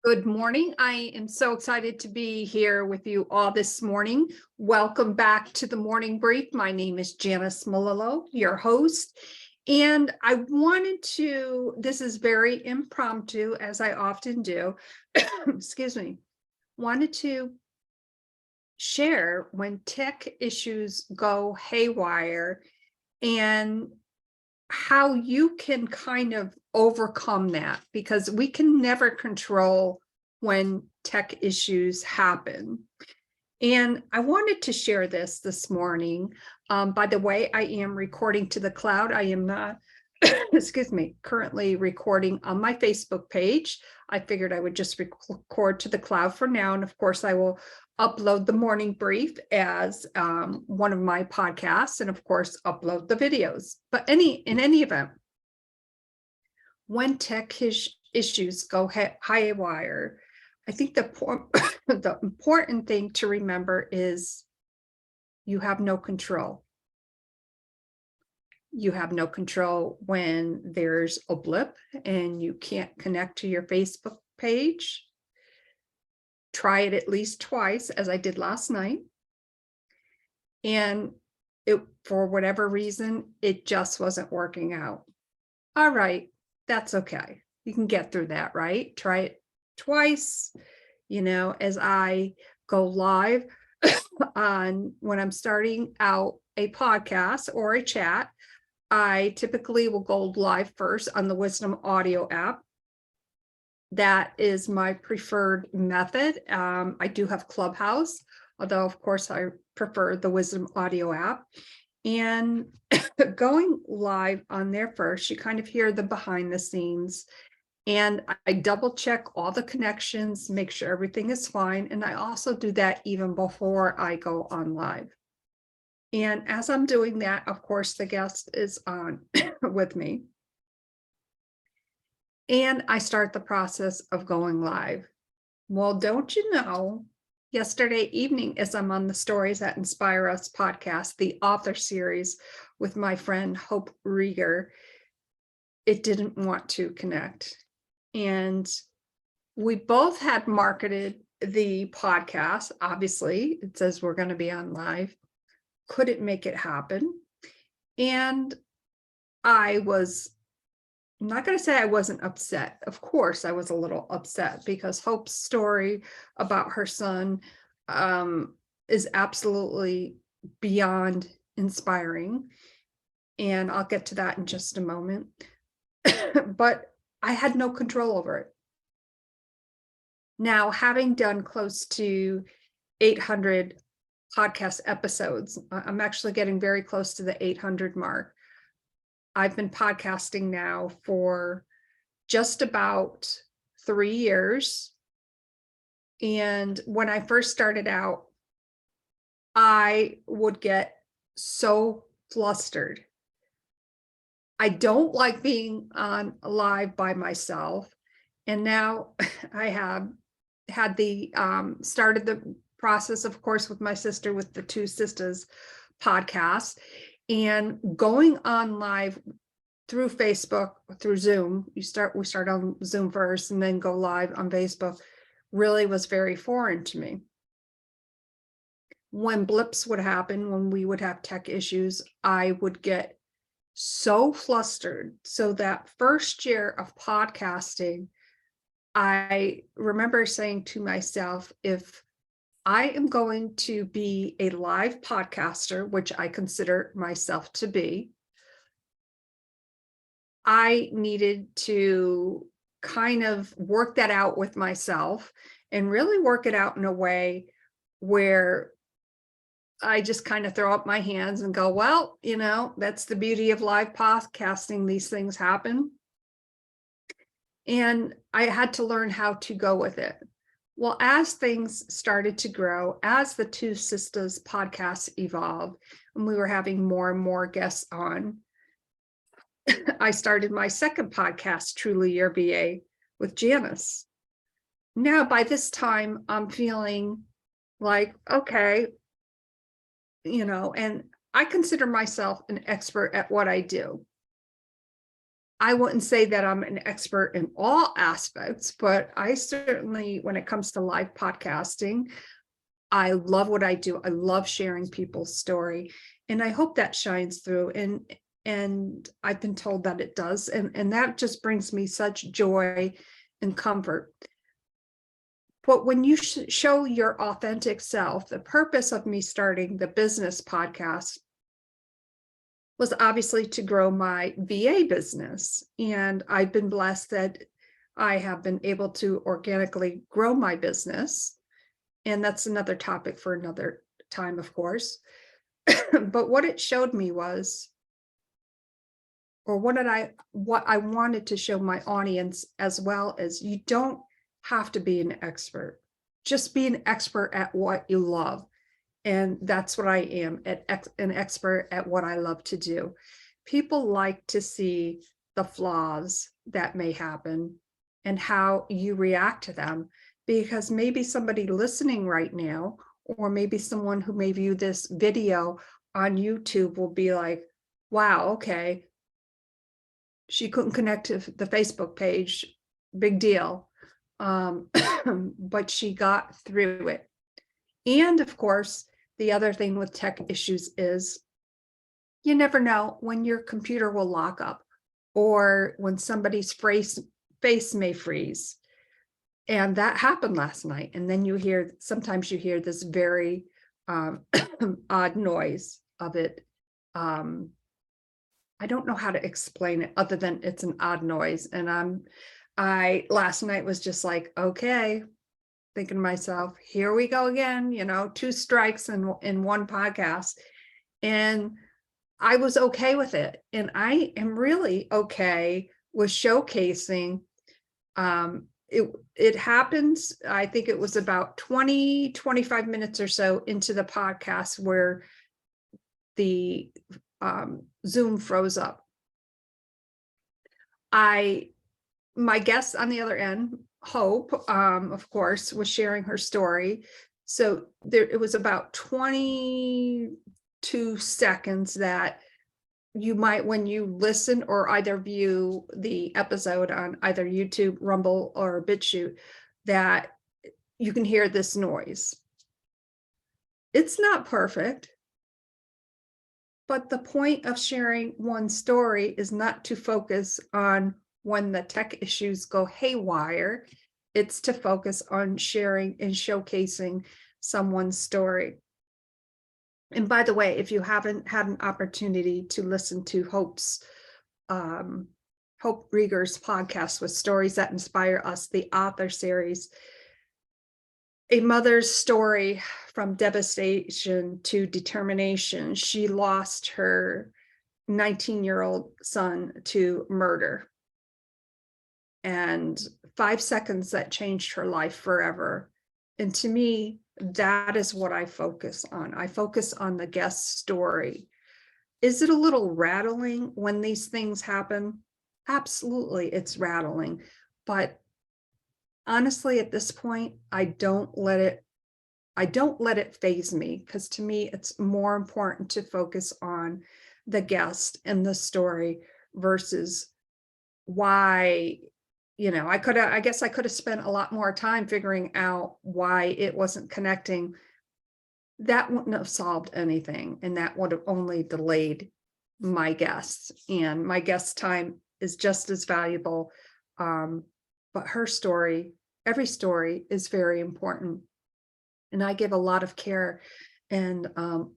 Good morning. I am so excited to be here with you all this morning. Welcome back to the Morning Brief. My name is Janis, your host. And this is very impromptu, as I often do, excuse me, wanted to share when tech issues go haywire and how you can kind of overcome that, because we can never control when tech issues happen. And I wanted to share this morning. By the way, I am recording to the cloud. I am not, excuse me, currently recording on my Facebook page. I figured I would just record to the cloud for now. And of course, I will upload the morning brief as one of my podcasts, and of course, upload the videos. But in any event, when tech issues go haywire, I think the important thing to remember is you have no control. You have no control when there's a blip and you can't connect to your Facebook page. Try it at least twice, as I did last night. And for whatever reason, it just wasn't working out. All right, that's okay. You can get through that, right? Try it twice, as I go live when I'm starting out a podcast or a chat. I typically will go live first on the Wisdom Audio app. That is my preferred method. I do have Clubhouse, although of course I prefer the Wisdom Audio app. And going live on there first, you kind of hear the behind the scenes. And I double check all the connections, make sure everything is fine. And I also do that even before I go on live. And as I'm doing that, of course, the guest is on with me. And I start the process of going live. Well, don't you know, yesterday evening, as I'm on the Stories That Inspire Us podcast, the author series with my friend Hope Rieger, it didn't want to connect. And we both had marketed the podcast. Obviously, it says we're going to be on live. Couldn't make it happen. And I'm not going to say I wasn't upset. Of course, I was a little upset because Hope's story about her son is absolutely beyond inspiring. And I'll get to that in just a moment. But I had no control over it. Now, having done close to 800 podcast episodes, I'm actually getting very close to the 800 mark. I've been podcasting now for just about 3 years. And when I first started out, I would get so flustered. I don't like being on live by myself. And now I have had started the process, of course, with my sister, with the Two Sisters podcast. And going on live through Facebook, through Zoom, we start on Zoom first and then go live on Facebook, really was very foreign to me. When blips would happen, when we would have tech issues, I would get so flustered. So that first year of podcasting, I remember saying to myself, if I am going to be a live podcaster, which I consider myself to be, I needed to kind of work that out with myself and really work it out in a way where I just kind of throw up my hands and go, well, that's the beauty of live podcasting. These things happen. And I had to learn how to go with it. Well, as things started to grow, as the Two Sisters podcast evolved, and we were having more and more guests on, I started my second podcast, TrulyYourVA, with Janis. Now, by this time, I'm feeling like, okay, and I consider myself an expert at what I do. I wouldn't say that I'm an expert in all aspects, but I certainly, when it comes to live podcasting, I love what I do. I love sharing people's story, and I hope that shines through. And I've been told that it does, and that just brings me such joy and comfort. But when you show your authentic self, the purpose of me starting the business podcast was obviously to grow my VA business. And I've been blessed that I have been able to organically grow my business. And that's another topic for another time, of course. But what it showed me was, or what I wanted to show my audience as well, is you don't have to be an expert. Just be an expert at what you love. And that's what I am, an expert at what I love to do. People like to see the flaws that may happen and how you react to them, because maybe somebody listening right now, or maybe someone who may view this video on YouTube will be like, wow, okay, she couldn't connect to the Facebook page, big deal. But she got through it. And of course, the other thing with tech issues is you never know when your computer will lock up, or when somebody's face may freeze. And that happened last night. And then sometimes you hear this very odd noise of it. I don't know how to explain it other than it's an odd noise. And I last night was just like, okay, thinking to myself, here we go again, 2 strikes in one podcast. And I was okay with it. And I am really okay with showcasing. It happens, I think it was about 25 minutes or so into the podcast where the Zoom froze up. My guest on the other end, Hope, of course, was sharing her story. So it was about 22 seconds that you might, when you listen or either view the episode on either YouTube, Rumble, or BitChute, that you can hear this noise. It's not perfect, but the point of sharing one story is not to focus on when the tech issues go haywire. It's to focus on sharing and showcasing someone's story. And by the way, if you haven't had an opportunity to listen to Hope Rieger's podcast with Stories That Inspire Us, the author series, a mother's story from devastation to determination. She lost her 19-year-old son to murder. And 5 seconds that changed her life forever. And to me, that is what I focus on. I focus on the guest story. Is it a little rattling when these things happen? Absolutely, it's rattling. But honestly, at this point, I don't let it faze me, because to me, it's more important to focus on the guest and the story versus why. I guess I could have spent a lot more time figuring out why it wasn't connecting. That wouldn't have solved anything, and that would have only delayed my guests. And my guest time is just as valuable. But her story, every story is very important. And I give a lot of care and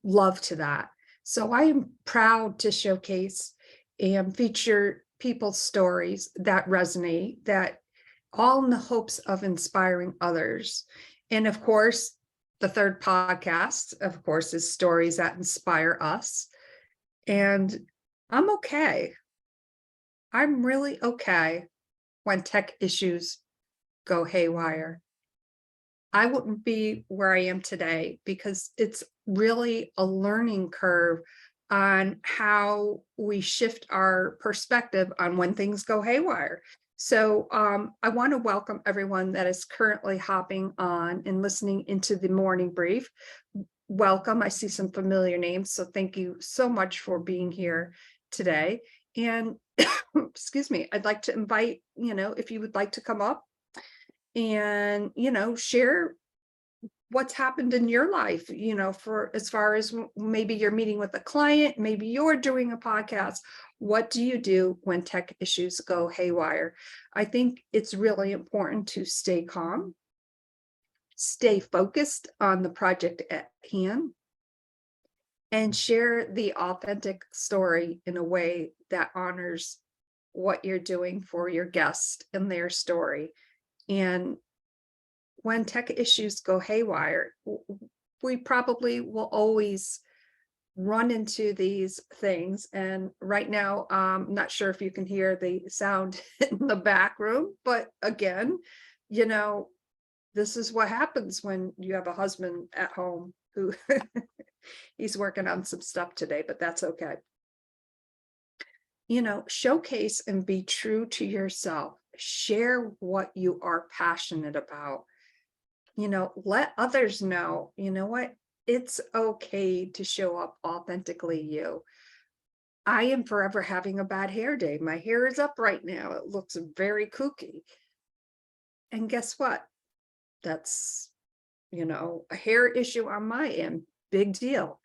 love to that. So I am proud to showcase and feature people's stories that resonate, that all in the hopes of inspiring others. And of course, the third podcast, of course, is Stories That Inspire Us. And I'm okay. I'm really okay when tech issues go haywire. I wouldn't be where I am today, because it's really a learning curve on how we shift our perspective on when things go haywire. So I want to welcome everyone that is currently hopping on and listening into the morning brief. Welcome. I see some familiar names, so thank you so much for being here today. And excuse me, I'd like to invite, if you would like to come up and, share what's happened in your life, for as far as maybe you're meeting with a client, maybe you're doing a podcast. What do you do when tech issues go haywire? I think it's really important to stay calm, stay focused on the project at hand, and share the authentic story in a way that honors what you're doing for your guest and their story. And when tech issues go haywire, we probably will always run into these things. And right now, I'm not sure if you can hear the sound in the back room, but again, this is what happens when you have a husband at home who he's working on some stuff today, but that's okay. Showcase and be true to yourself. Share what you are passionate about. Let others know, what? It's okay to show up authentically you. I am forever having a bad hair day. My hair is up right now. It looks very kooky. And guess what? That's, a hair issue on my end. Big deal.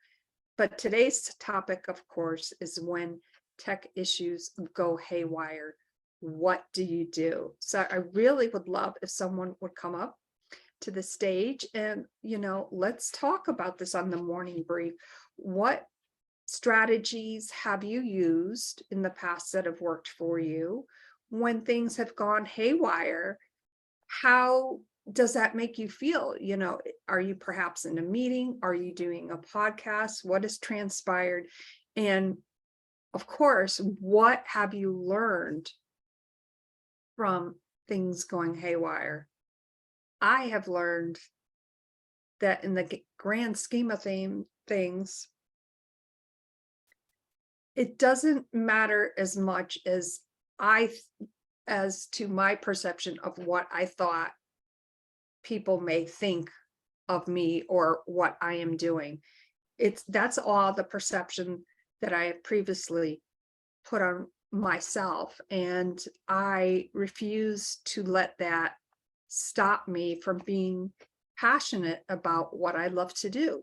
But today's topic, of course, is when tech issues go haywire. What do you do? So I really would love if someone would come up to the stage and, let's talk about this on the morning brief. What strategies have you used in the past that have worked for you? When things have gone haywire, how does that make you feel? Are you perhaps in a meeting? Are you doing a podcast? What has transpired? And of course, what have you learned from things going haywire? I have learned that in the grand scheme of things, it doesn't matter as much as to my perception of what I thought people may think of me or what I am doing. That's all the perception that I have previously put on myself. And I refuse to let that stop me from being passionate about what I love to do.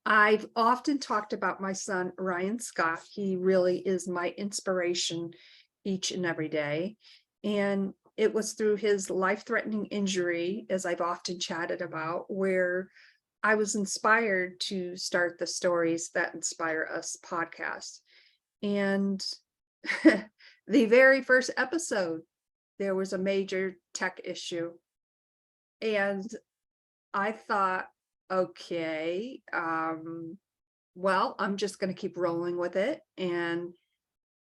I've often talked about my son, Ryan Scott. He really is my inspiration each and every day. And it was through his life-threatening injury, as I've often chatted about, where I was inspired to start the Stories That Inspire Us podcast. And the very first episode, there was a major tech issue. And I thought, okay, well, I'm just going to keep rolling with it. And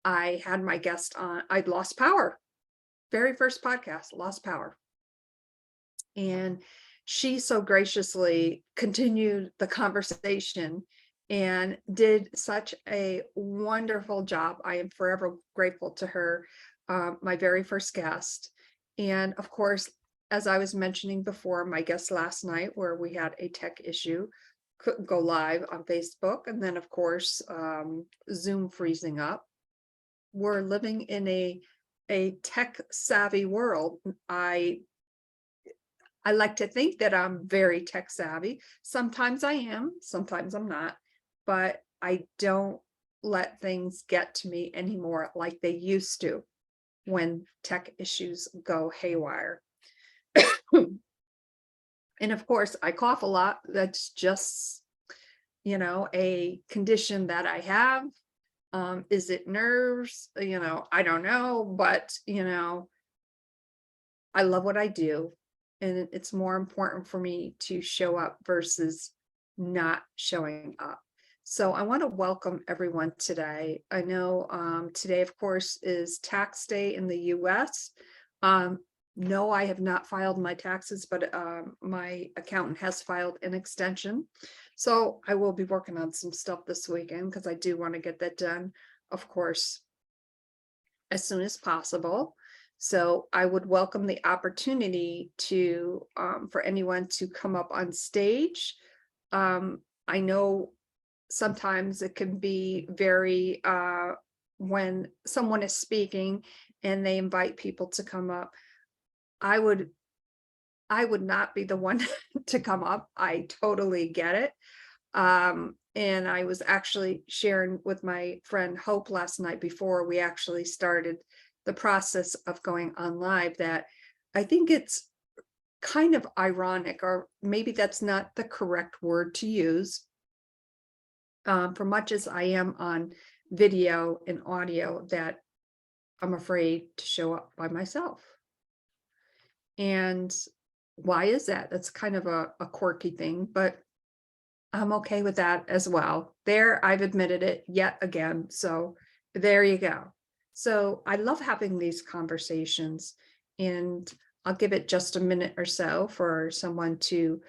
I had my guest on, I'd lost power. Very first podcast, lost power. And she so graciously continued the conversation and did such a wonderful job. I am forever grateful to her, my very first guest. And of course, as I was mentioning before, my guest last night, where we had a tech issue, couldn't go live on Facebook. And then, of course, Zoom freezing up. We're living in a tech savvy world. I like to think that I'm very tech savvy. Sometimes I am, sometimes I'm not, but I don't let things get to me anymore like they used to when tech issues go haywire. And of course, I cough a lot. That's just, a condition that I have. Is it nerves? I don't know, but, I love what I do. And it's more important for me to show up versus not showing up. So I want to welcome everyone today. I know today, of course, is tax day in the US. No, I have not filed my taxes, but my accountant has filed an extension. So I will be working on some stuff this weekend because I do want to get that done, of course, as soon as possible. So I would welcome the opportunity to for anyone to come up on stage. I know sometimes it can be very when someone is speaking and they invite people to come up, I would not be the one to come up. I totally get it. And I was actually sharing with my friend Hope last night before we actually started the process of going on live that I think it's kind of ironic, or maybe that's not the correct word to use. For much as I am on video and audio, that I'm afraid to show up by myself. And why is that? That's kind of a quirky thing, but I'm okay with that as well. There, I've admitted it yet again. So there you go. So I love having these conversations, and I'll give it just a minute or so for someone to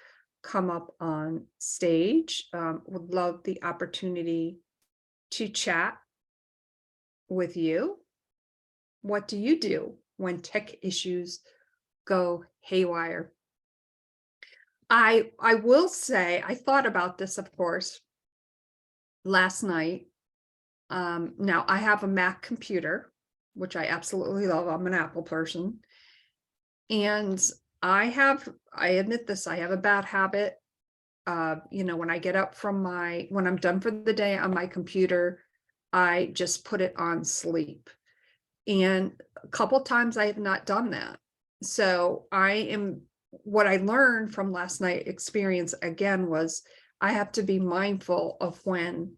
come up on stage. Would love the opportunity to chat with you. What do you do when tech issues go haywire? I will say, I thought about this, of course, last night. Now I have a Mac computer, which I absolutely love. I'm an Apple person. And I admit this, I have a bad habit. When I get up from when I'm done for the day on my computer, I just put it on sleep. And a couple times I have not done that. So what I learned from last night's experience again was I have to be mindful of when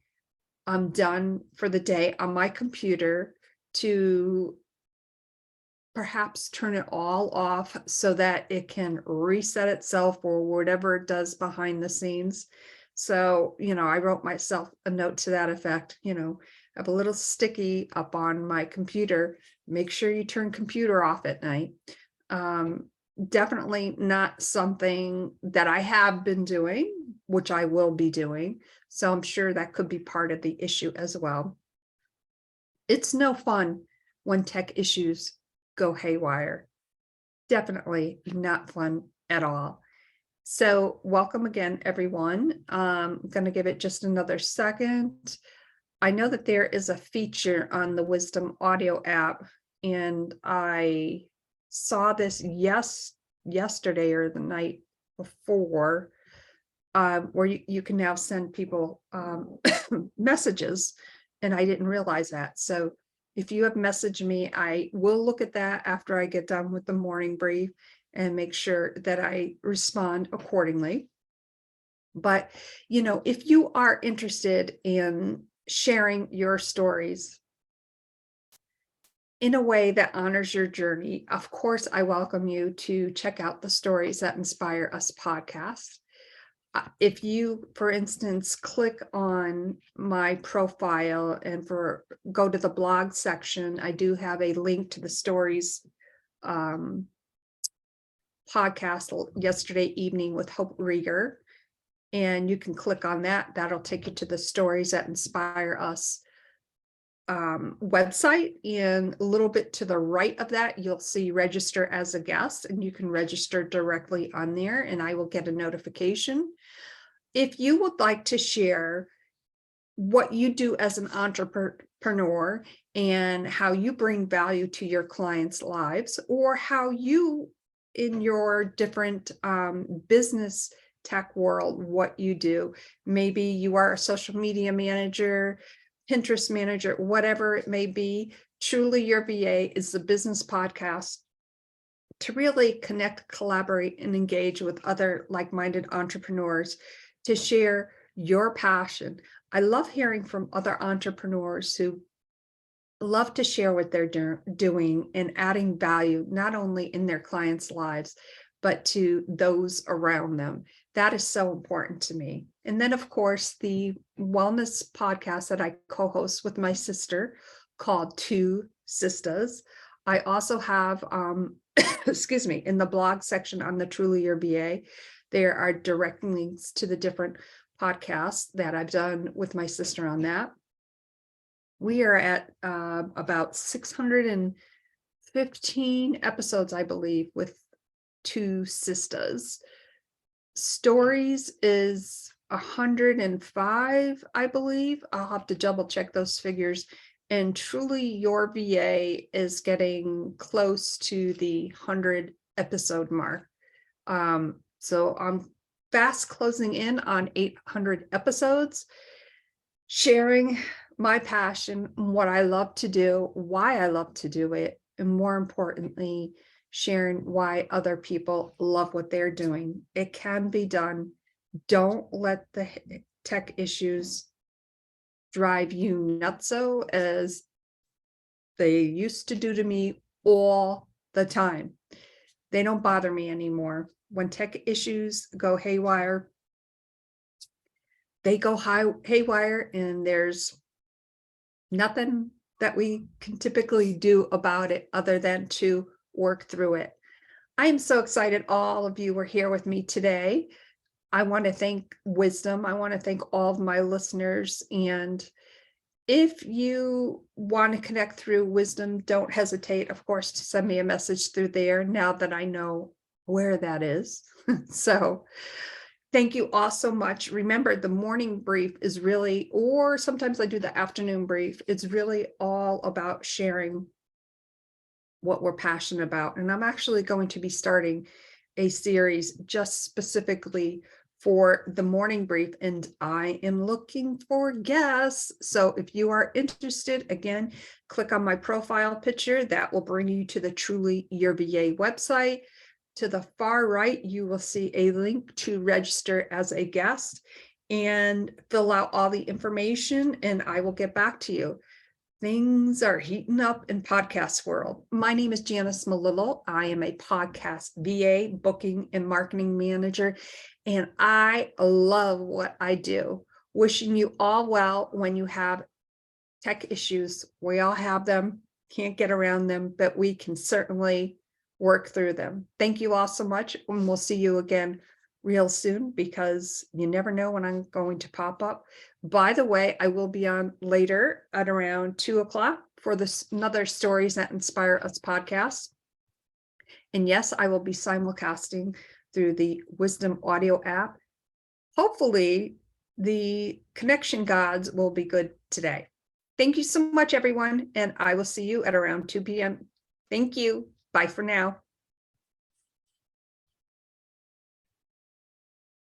I'm done for the day on my computer to perhaps turn it all off so that it can reset itself or whatever it does behind the scenes. So, I wrote myself a note to that effect, I have a little sticky up on my computer. Make sure you turn computer off at night. Definitely not something that I have been doing, which I will be doing. So I'm sure that could be part of the issue as well. It's no fun when tech issues go haywire. Definitely not fun at all. So welcome again, everyone. I'm going to give it just another second. I know that there is a feature on the Wisdom Audio app, and I saw this yesterday or the night before, where you can now send people messages, and I didn't realize that. So if you have messaged me, I will look at that after I get done with the morning brief and make sure that I respond accordingly. But, if you are interested in sharing your stories in a way that honors your journey, of course, I welcome you to check out the Stories That Inspire Us podcast. If you, for instance, click on my profile and go to the blog section, I do have a link to the stories podcast yesterday evening with Hope Rieger. And you can click on that. That'll take you to the Stories That Inspire Us website. And a little bit to the right of that, you'll see register as a guest, and you can register directly on there, and I will get a notification. If you would like to share what you do as an entrepreneur and how you bring value to your clients' lives, or how you, in your different business tech world, what you do, maybe you are a social media manager, Pinterest manager, whatever it may be, Truly Your VA is the business podcast to really connect, collaborate, and engage with other like-minded entrepreneurs to share your passion. I love hearing from other entrepreneurs who love to share what they're doing and adding value, not only in their clients' lives, but to those around them. That is so important to me. And then, of course, the wellness podcast that I co-host with my sister called Two Sisters. I also have, excuse me, in the blog section on the Truly Your VA, there are direct links to the different podcasts that I've done with my sister on that. We are at about 615 episodes, I believe, with Two Sisters. Stories is 105, I believe. I'll have to double check those figures and Truly Your VA is getting close to the 100 episode mark. So I'm fast closing in on 800 episodes, sharing my passion, what I love to do, why I love to do it, and more importantly, sharing why other people love what they're doing. It can be done. Don't let the tech issues drive you nutso as they used to do to me all the time. They don't bother me anymore. When tech issues go haywire, they go haywire, and there's nothing that we can typically do about it other than to work through it. I am so excited all of you were here with me today. I want to thank Wisdom. I want to thank all of my listeners. And if you want to connect through Wisdom, don't hesitate, of course, to send me a message through there now that I know where that is. So thank you all so much. Remember, the morning brief is really, or sometimes I do the afternoon brief, it's really all about sharing what we're passionate about. And I'm actually going to be starting a series just specifically for the morning brief, and I am looking for guests. So if you are interested, again, click on my profile picture. That will bring you to the Truly Your VA website. To the far right, you will see a link to register as a guest and fill out all the information, and I will get back to you. Things are heating up in podcast world. My name is Janis Malillo. I am a podcast VA, booking and marketing manager, and I love what I do. Wishing you all well when you have tech issues. We all have them, can't get around them, but we can certainly work through them. Thank you all so much, and we'll see you again real soon, because you never know when I'm going to pop up. By the way, I will be on later at around 2:00 for this another Stories That Inspire Us podcast. And yes, I will be simulcasting through the Wisdom audio app. Hopefully the connection gods will be good today. Thank you so much, everyone, and I will see you at around 2 p.m. Thank you. Bye for now.